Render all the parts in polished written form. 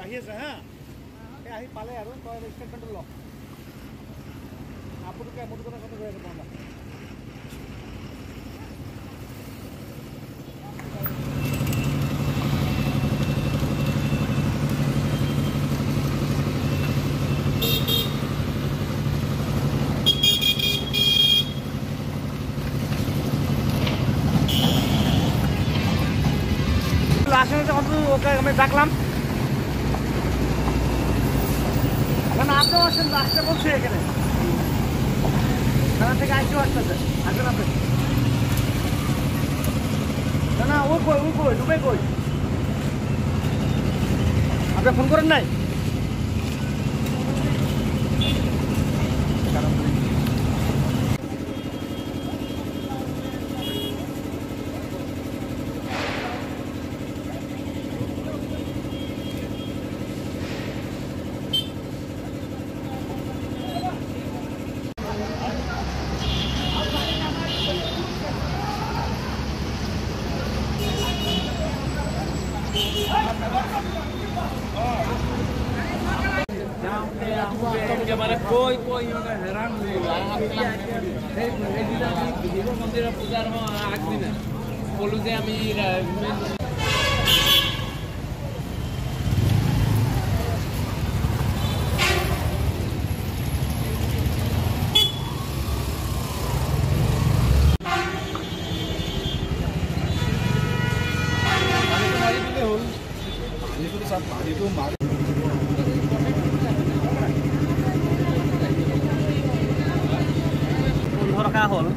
আহি আছে হা এই আহি পালে আৰু তই ষ্টেটমেণ্টটো ল আপোনালোকে মোৰ কথা কথা কৈ আছে পাবা লাস্টে যখন ওকে আমি ডাকলাম না আপনি আসেন লাস্টে বলছি এখানে থানা থেকে আইসিও আসতেছে আসবেন আপনি না ও কই ডুবে কই আপনি ফোন করেন নাই कोई हैरान मंदिर पूजार आगदिन बोलो जे आमी হল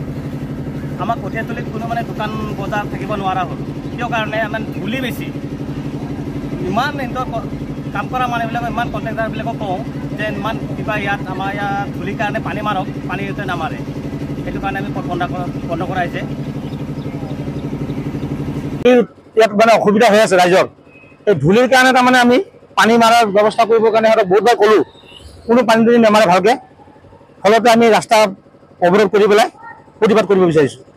আমাক কঠিয়াতলিত কোনো মানে দোকান বজাৰ থাকিব নোৱাৰা হ'ল কিয় কাৰণে আমাৰ ধূলি বেছি ইমান কাম কৰা মানুহবিলাকক ইমান কণ্ট্ৰেক্টাৰবিলাকক কওঁ যে ইমান কিবা ইয়াত আমাৰ ইয়াত ধূলিৰ কাৰণে পানী মাৰক পানী ইয়াতে নামাৰে সেইটো কাৰণে আমি বন্ধ কৰাইছে ইয়াত মানে অসুবিধা হৈ আছে ৰাইজৰ এই ধূলিৰ কাৰণে তাৰমানে আমি পানী মাৰাৰ ব্যৱস্থা কৰিবৰ কাৰণে সিহঁতক বহুতবাৰ ক'লোঁ কোনো পানী যদি নামাৰে ভালকৈ ফলতে আমি ৰাস্তা অৱৰোধ কৰি পেলাই প্ৰতিবাদ কৰিব বিচাৰিছোঁ।